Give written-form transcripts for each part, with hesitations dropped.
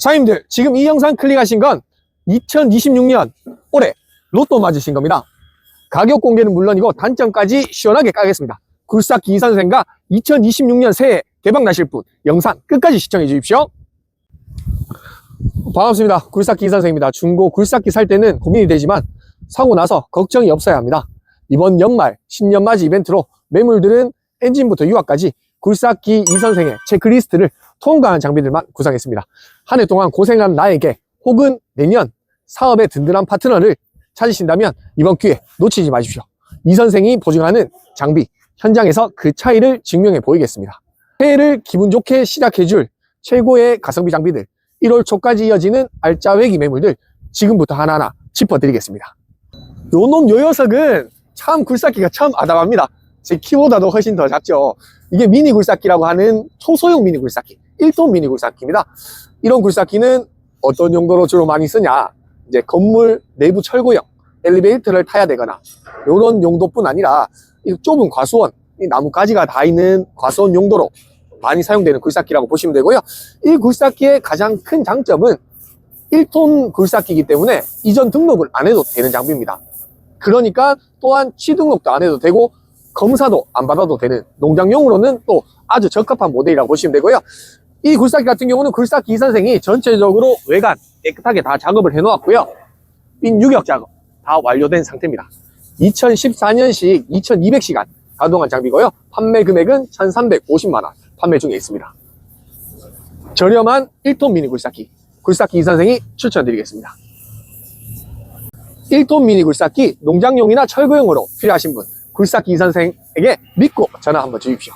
사장님들, 지금 이 영상 클릭하신 건 2026년 올해 로또 맞으신 겁니다. 가격 공개는 물론이고 단점까지 시원하게 까겠습니다. 굴삭기 이선생과 2026년 새해 대박 나실 분, 영상 끝까지 시청해 주십시오. 반갑습니다. 굴삭기 이선생입니다. 중고 굴삭기 살 때는 고민이 되지만 사고 나서 걱정이 없어야 합니다. 이번 연말 신년맞이 이벤트로 매물들은 엔진부터 유압까지 굴삭기 이선생의 체크리스트를 통과한 장비들만 구성했습니다. 한 해 동안 고생한 나에게 혹은 내년 사업의 든든한 파트너를 찾으신다면 이번 기회 놓치지 마십시오. 이선생이 보증하는 장비, 현장에서 그 차이를 증명해 보이겠습니다. 새해를 기분 좋게 시작해줄 최고의 가성비 장비들, 1월 초까지 이어지는 알짜 외기 매물들 지금부터 하나하나 짚어드리겠습니다. 요놈 요 녀석은 참 굴삭기가 참 아담합니다. 제 키보다도 훨씬 더 작죠. 이게 미니 굴삭기라고 하는 초소형 미니 굴삭기, 1톤 미니 굴삭기입니다. 이런 굴삭기는 어떤 용도로 주로 많이 쓰냐, 이제 건물 내부 철거형 엘리베이터를 타야 되거나 이런 용도뿐 아니라 이 좁은 과수원, 이 나뭇가지가 다 있는 과수원 용도로 많이 사용되는 굴삭기라고 보시면 되고요. 이 굴삭기의 가장 큰 장점은 1톤 굴삭기이기 때문에 이전 등록을 안 해도 되는 장비입니다. 그러니까 또한 취등록도 안 해도 되고 검사도 안 받아도 되는 농장용으로는 또 아주 적합한 모델이라고 보시면 되고요. 이 굴삭기 같은 경우는 굴삭기 이선생이 전체적으로 외관 깨끗하게 다 작업을 해 놓았고요. 빈 유격 작업 다 완료된 상태입니다. 2014년식 2200시간 가동한 장비고요. 판매 금액은 1350만원 판매 중에 있습니다. 저렴한 1톤 미니 굴삭기, 굴삭기 이선생이 추천드리겠습니다. 1톤 미니 굴삭기 농장용이나 철거용으로 필요하신 분, 굴삭기 이선생에게 믿고 전화 한번 주십시오.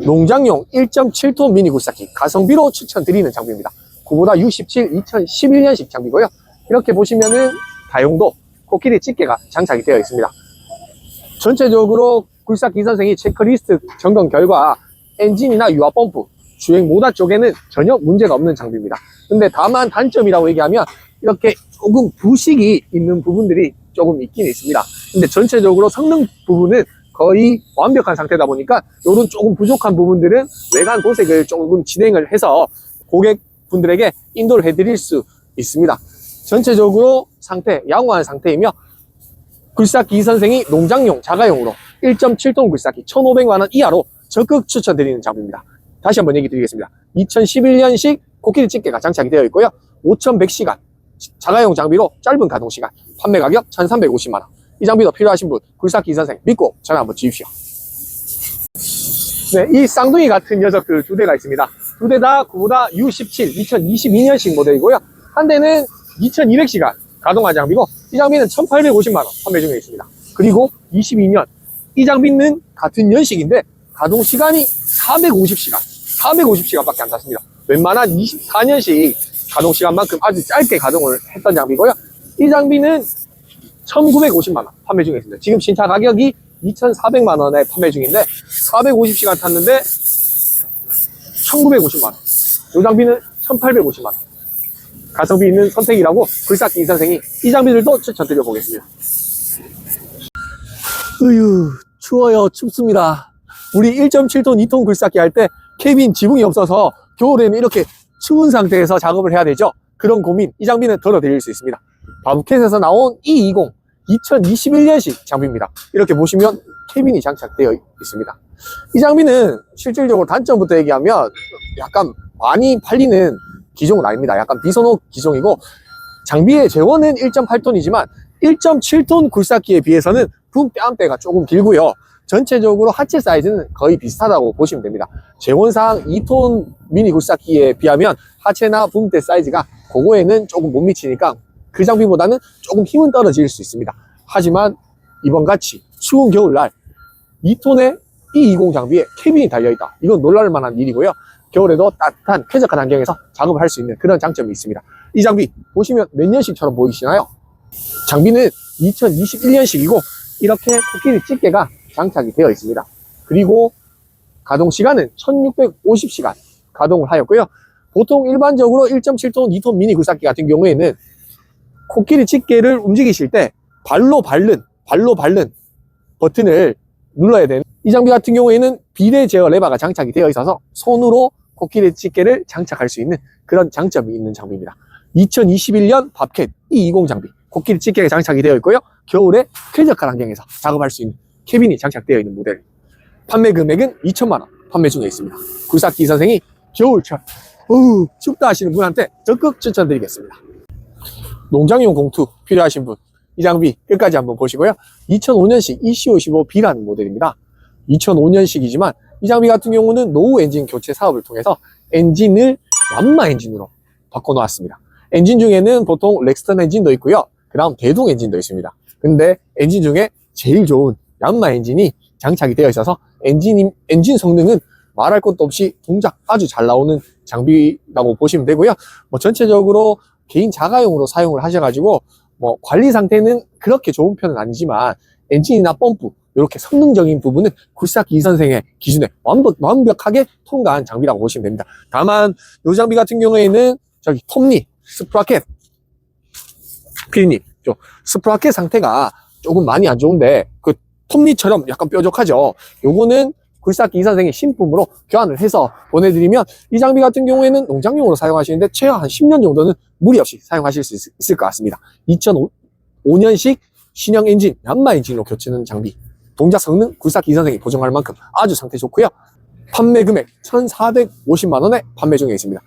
농장용 1.7톤 미니 굴삭기 가성비로 추천드리는 장비입니다. 구보다 67 2011년식 장비고요. 이렇게 보시면은 다용도 코끼리 집게가 장착이 되어 있습니다. 전체적으로 굴삭기 이선생이 체크리스트 점검 결과 엔진이나 유압 펌프, 주행 모다 쪽에는 전혀 문제가 없는 장비입니다. 근데 다만 단점이라고 얘기하면 이렇게 조금 부식이 있는 부분들이 조금 있긴 있습니다. 근데 전체적으로 성능 부분은 거의 완벽한 상태다 보니까 이런 조금 부족한 부분들은 외관 도색을 조금 진행을 해서 고객분들에게 인도를 해드릴 수 있습니다. 전체적으로 상태 양호한 상태이며 굴삭기 이선생이 농장용 자가용으로 1.7톤 굴삭기 1,500만원 이하로 적극 추천드리는 장비입니다. 다시 한번 얘기 드리겠습니다. 2011년식 코끼리 집게가 장착이 되어 있고요. 5100시간 자가용 장비로 짧은 가동시간, 판매 가격 1350만원. 이 장비도 필요하신 분, 굴삭기 이선생 믿고 전화 한번 주십시오. 네, 이 쌍둥이 같은 녀석들 두 대가 있습니다. 두 대 다 구보다 U17 2022년식 모델이고요. 한 대는 2200시간 가동한 장비고 이 장비는 1850만원 판매 중에 있습니다. 그리고 22년 이 장비는 같은 연식인데 가동시간이 450시간 밖에 안 탔습니다. 웬만한 24년식 가동시간만큼 아주 짧게 가동을 했던 장비고요. 이 장비는 1950만원 판매 중에 있습니다. 지금 신차 가격이 2400만원에 판매 중인데 450시간 탔는데 1950만원, 이 장비는 1850만원. 가성비 있는 선택이라고 굴삭기 이선생이 이 장비들도 추천드려 보겠습니다. 추워요. 춥습니다. 우리 1.7톤 2톤 굴삭기 할 때 캐빈 지붕이 없어서 겨울에는 이렇게 추운 상태에서 작업을 해야 되죠. 그런 고민 이 장비는 덜어드릴 수 있습니다. 바부캣에서 나온 E20 2021년식 장비입니다. 이렇게 보시면 캐빈이 장착되어 있습니다. 이 장비는 실질적으로 단점부터 얘기하면 약간 많이 팔리는 기종은 아닙니다. 약간 비선호 기종이고 장비의 재원은 1.8톤이지만 1.7톤 굴삭기에 비해서는 붐 뺨대가 조금 길고요. 전체적으로 하체 사이즈는 거의 비슷하다고 보시면 됩니다. 재원상 2톤 미니 굴삭기에 비하면 하체나 붐대 사이즈가 그거에는 조금 못 미치니까 그 장비보다는 조금 힘은 떨어질 수 있습니다. 하지만 이번같이 추운 겨울날 2톤의 E20 장비에 캐빈이 달려있다. 이건 놀랄만한 일이고요. 겨울에도 따뜻한 쾌적한 환경에서 작업을 할 수 있는 그런 장점이 있습니다. 이 장비 보시면 몇 년식처럼 보이시나요? 장비는 2021년식이고 이렇게 코끼리 집게가 장착이 되어 있습니다. 그리고 가동시간은 1650시간 가동을 하였고요. 보통 일반적으로 1.7톤 2톤 미니 굴삭기 같은 경우에는 코끼리 집게를 움직이실 때 발로 밟는 버튼을 눌러야 되는, 이 장비 같은 경우에는 비대 제어 레버가 장착이 되어 있어서 손으로 코끼리 찌개를 장착할 수 있는 그런 장점이 있는 장비입니다. 2021년 밥캣 E20 장비, 코끼리 찌개가 장착이 되어 있고요. 겨울에 쾌적한 환경에서 작업할 수 있는 캐빈이 장착되어 있는 모델. 판매 금액은 2천만 원 판매 중에 있습니다. 굴삭기 선생이 겨울철 춥다 하시는 분한테 적극 추천드리겠습니다. 농장용 공투 필요하신 분, 이 장비 끝까지 한번 보시고요. 2005년식 EC55B라는 모델입니다. 2005년식이지만 이 장비 같은 경우는 노후 엔진 교체 사업을 통해서 엔진을 얀마 엔진으로 바꿔놓았습니다. 엔진 중에는 보통 렉스턴 엔진도 있고요. 그 다음 대동 엔진도 있습니다. 근데 엔진 중에 제일 좋은 얀마 엔진이 장착이 되어 있어서 엔진 성능은 말할 것도 없이 동작 아주 잘 나오는 장비라고 보시면 되고요. 전체적으로 개인 자가용으로 사용을 하셔가지고 관리 상태는 그렇게 좋은 편은 아니지만 엔진이나 펌프 이렇게 성능적인 부분은 굴삭기 이 선생의 기준에 완벽하게 통과한 장비라고 보시면 됩니다. 다만 이 장비 같은 경우에는 저기 톱니, 스프라켓, 피디님, 스프라켓 상태가 조금 많이 안 좋은데 그 톱니처럼 약간 뾰족하죠. 요거는 굴삭기 이 선생의 신품으로 교환을 해서 보내드리면 이 장비 같은 경우에는 농장용으로 사용하시는데 최하 한 10년 정도는 무리 없이 사용하실 수 있을 것 같습니다. 2005년식 신형 엔진, 얀마 엔진으로 교체하는 장비. 동작 성능 굴삭기 이 선생이 보증할 만큼 아주 상태 좋고요. 판매 금액 1,450만 원에 판매 중에 있습니다.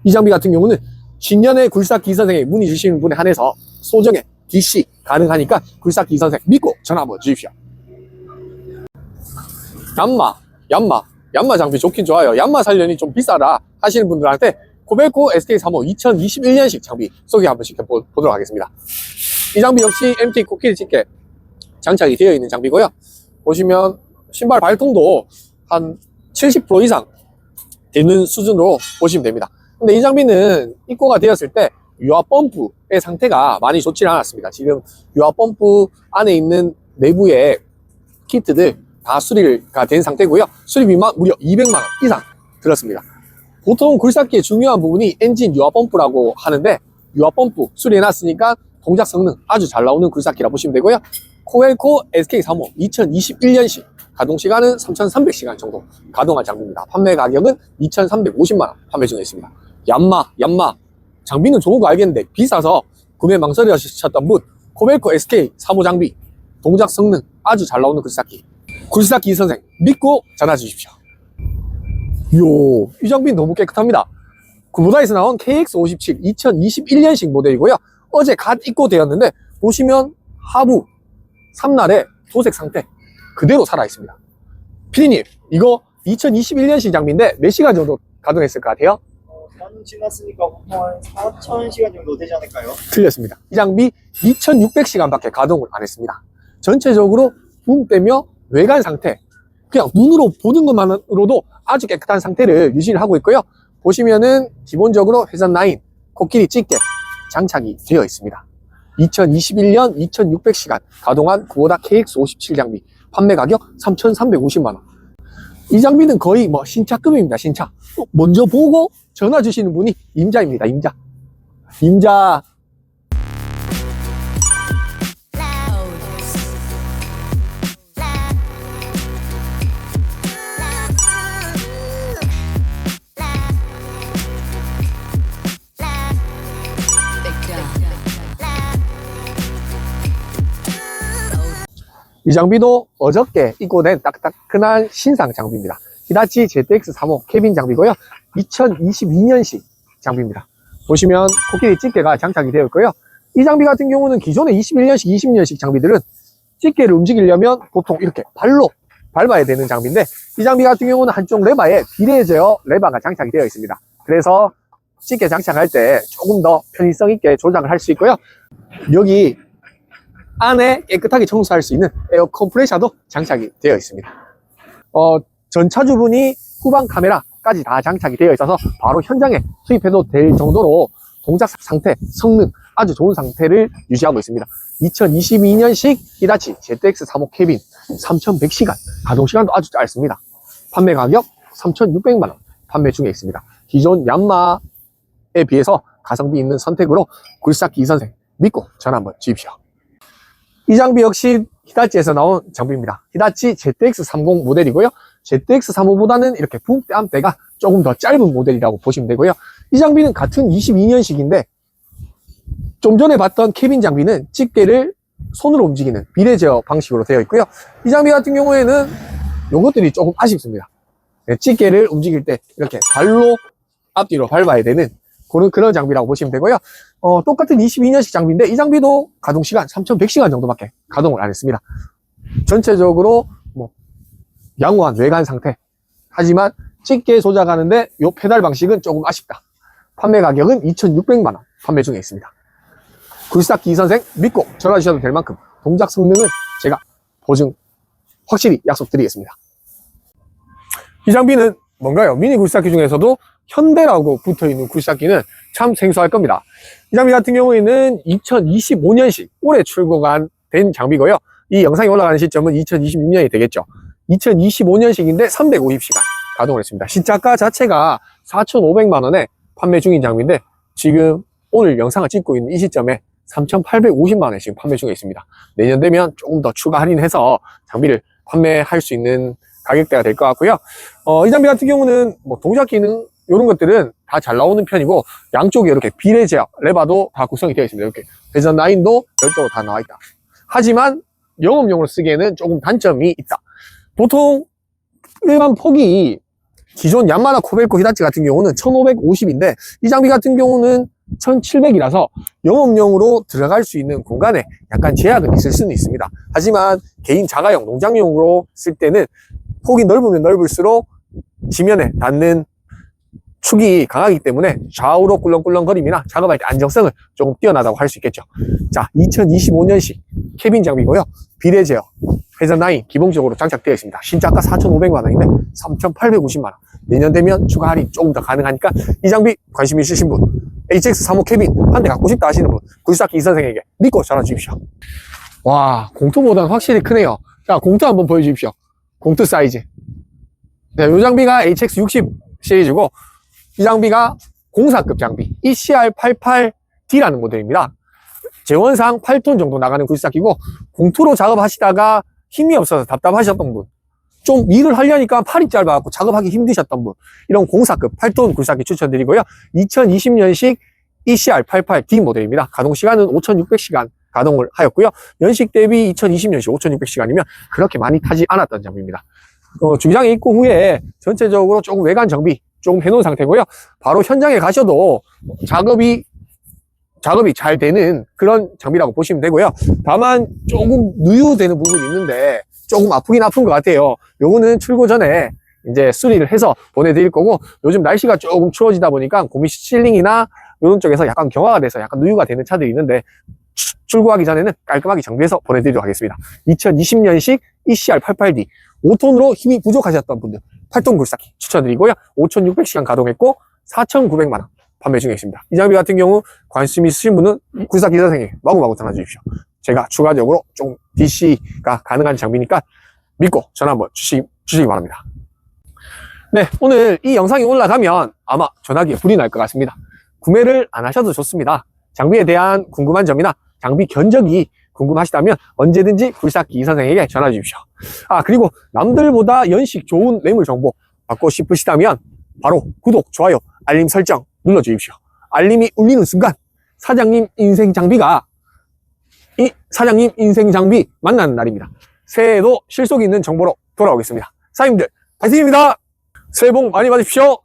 이 장비 같은 경우는 신년에 굴삭기 이 선생에 문의 주시는 분에 한해서 소정에 DC 가능하니까 굴삭기 이 선생 믿고 전화 한번 주십시오. 얀마 장비 좋긴 좋아요. 얀마 살련이 좀 비싸다 하시는 분들한테 코벨코 SK35 2021년식 장비 소개 한번 시켜보도록 하겠습니다. 이 장비 역시 MT 코끼리 찌개 장착이 되어 있는 장비고요. 보시면 신발 발통도 한 70% 이상 되는 수준으로 보시면 됩니다. 근데 이 장비는 입고가 되었을 때 유압 펌프의 상태가 많이 좋지 않았습니다. 지금 유압 펌프 안에 있는 내부의 키트들 다 수리가 된 상태고요. 수리비만 무려 200만 원 이상 들었습니다. 보통 굴삭기의 중요한 부분이 엔진 유압 펌프라고 하는데 유압 펌프 수리해놨으니까 동작 성능 아주 잘 나오는 굴삭기라 보시면 되고요. 코벨코 SK35 2021년식 가동 시간은 3,300시간 정도 가동한 장비입니다. 판매 가격은 2,350만 원 판매 중에 있습니다. 얀마 장비는 좋은 거 알겠는데 비싸서 구매 망설여하셨던 분, 코벨코 SK35 장비 동작 성능 아주 잘 나오는 굴삭기 이 선생 믿고 전화 주십시오. 이 장비는 너무 깨끗합니다. 구보다에서 나온 KX57 2021년식 모델이고요. 어제 갓 입고되었는데 보시면 하부 3날의 도색 상태 그대로 살아있습니다. 피디님, 이거 2021년식 장비인데 몇 시간 정도 가동했을 것 같아요? 한 지났으니까 보통 한 4,000시간 정도 되지 않을까요? 틀렸습니다. 이 장비 2,600시간밖에 가동을 안 했습니다. 전체적으로 붐 빼며 외관 상태, 그냥 눈으로 보는 것만으로도 아주 깨끗한 상태를 유지를 하고 있고요. 보시면은 기본적으로 회전 라인, 코끼리 찌개 장착이 되어 있습니다. 2021년 2,600시간 가동한 구보다 KX57 장비 판매 가격 3,350만 원. 이 장비는 거의 신차급입니다. 신차. 먼저 보고 전화 주시는 분이 임자입니다. 임자. 이 장비도 어저께 입고된 따끈한 신상 장비입니다. 히다치 ZX35 캐빈 장비고요. 2022년식 장비입니다. 보시면 코끼리 찌개가 장착이 되어 있고요. 이 장비 같은 경우는 기존의 21년식, 20년식 장비들은 찌개를 움직이려면 보통 이렇게 발로 밟아야 되는 장비인데 이 장비 같은 경우는 한쪽 레바에 비례제어 레바가 장착이 되어 있습니다. 그래서 찌개 장착할 때 조금 더 편의성 있게 조작을 할 수 있고요. 여기 안에 깨끗하게 청소할 수 있는 에어 컴프레셔도 장착이 되어 있습니다. 전 차주분이 후방 카메라까지 다 장착이 되어 있어서 바로 현장에 투입해도 될 정도로 동작 상태, 성능 아주 좋은 상태를 유지하고 있습니다. 2022년식 히다치 ZX35 캐빈 3,100시간, 가동시간도 아주 짧습니다. 판매 가격 3,600만 원 판매 중에 있습니다. 기존 얀마에 비해서 가성비 있는 선택으로 굴삭기 이 선생 믿고 전화 한번 주십시오. 이 장비 역시 히다치에서 나온 장비입니다. 히다치 ZX30 모델이고요. ZX35보다는 이렇게 붐 뺨대가 조금 더 짧은 모델이라고 보시면 되고요. 이 장비는 같은 22년식인데 좀 전에 봤던 캐빈 장비는 집게를 손으로 움직이는 비례 제어 방식으로 되어 있고요. 이 장비 같은 경우에는 요것들이 조금 아쉽습니다. 네, 집게를 움직일 때 이렇게 발로 앞뒤로 밟아야 되는 그런 장비라고 보시면 되고요. 똑같은 22년식 장비인데 이 장비도 가동시간 3100시간 정도밖에 가동을 안 했습니다. 전체적으로 뭐 양호한 외관 상태. 하지만 집게 조작하는데 요 페달 방식은 조금 아쉽다. 판매 가격은 2,600만원 판매 중에 있습니다. 굴삭기 이선생 믿고 전화 주셔도 될 만큼 동작 성능은 제가 보증 확실히 약속드리겠습니다. 이 장비는 뭔가요? 미니 굴삭기 중에서도 현대라고 붙어있는 굴삭기는 참 생소할 겁니다. 이 장비 같은 경우에는 2025년식 올해 출고가 된 장비고요. 이 영상이 올라가는 시점은 2026년이 되겠죠. 2025년식인데 350시간 가동을 했습니다. 시작가 자체가 4,500만원에 판매 중인 장비인데 지금 오늘 영상을 찍고 있는 이 시점에 3,850만원에 지금 판매 중에 있습니다. 내년 되면 조금 더 추가 할인해서 장비를 판매할 수 있는 가격대가 될 것 같고요. 이 장비 같은 경우는 뭐 동작 기능 이런 것들은 다 잘 나오는 편이고 양쪽에 이렇게 비례 제어 레버도 다 구성이 되어 있습니다. 이렇게 회전 라인도 별도로 다 나와 있다. 하지만 영업용으로 쓰기에는 조금 단점이 있다. 보통 일반 폭이 기존 야마다 코벨코 히다치 같은 경우는 1550인데 이 장비 같은 경우는 1700이라서 영업용으로 들어갈 수 있는 공간에 약간 제약은 있을 수는 있습니다. 하지만 개인 자가용, 농장용으로 쓸 때는 폭이 넓으면 넓을수록 지면에 닿는 축이 강하기 때문에 좌우로 꿀렁꿀렁거림이나 작업할 때 안정성을 조금 뛰어나다고 할 수 있겠죠. 자, 2025년식 캐빈 장비고요. 비례 제어, 회전 라인 기본적으로 장착되어 있습니다. 신차가 4,500만원인데 3,850만원. 내년 되면 추가 할인 조금 더 가능하니까 이 장비 관심 있으신 분, HX35 캐빈 한 대 갖고 싶다 하시는 분, 굴삭기 이선생에게 믿고 전화 주십시오. 와, 공투보다는 확실히 크네요. 자, 공투 한번 보여주십시오. 공투 사이즈. 네, 이 장비가 HX60 시리즈고 이 장비가 공사급 장비 ECR88D라는 모델입니다. 재원상 8톤 정도 나가는 굴삭기고 공투로 작업하시다가 힘이 없어서 답답하셨던 분, 좀 일을 하려니까 팔이 짧아갖고 작업하기 힘드셨던 분, 이런 공사급 8톤 굴삭기 추천드리고요. 2020년식 ECR88D 모델입니다. 가동시간은 5,600시간 가동을 하였고요. 연식 대비 2020년식 5,600시간이면 그렇게 많이 타지 않았던 장비입니다. 주기장에 입고 후에 전체적으로 조금 외관 정비 조금 해놓은 상태고요. 바로 현장에 가셔도 작업이 잘 되는 그런 장비라고 보시면 되고요. 다만 조금 누유되는 부분이 있는데 조금 아프긴 아픈 것 같아요. 요거는 출고 전에 이제 수리를 해서 보내드릴 거고, 요즘 날씨가 조금 추워지다 보니까 고미 실링이나 이런 쪽에서 약간 경화가 돼서 약간 누유가 되는 차들이 있는데 출고하기 전에는 깔끔하게 정비해서 보내드리도록 하겠습니다. 2020년식 ECR88D 5톤으로 힘이 부족하셨던 분들 8톤 굴삭기 추천드리고요. 5,600시간 가동했고 4,900만원 판매 중에 있습니다. 이 장비 같은 경우 관심 있으신 분은 굴삭기 선생님 마구마구 전화 주십시오. 제가 추가적으로 좀 DC가 가능한 장비니까 믿고 전화 한번 주시기 바랍니다. 네, 오늘 이 영상이 올라가면 아마 전화기에 불이 날 것 같습니다. 구매를 안 하셔도 좋습니다. 장비에 대한 궁금한 점이나 장비 견적이 궁금하시다면 언제든지 굴삭기 이선생에게 전화 주십시오. 그리고 남들보다 연식 좋은 매물 정보 받고 싶으시다면 바로 구독, 좋아요, 알림 설정 눌러주십시오. 알림이 울리는 순간 사장님 인생 장비가 사장님 인생 장비 만나는 날입니다. 새해에도 실속 있는 정보로 돌아오겠습니다. 사장님들 파이팅입니다. 새해 복 많이 받으십시오.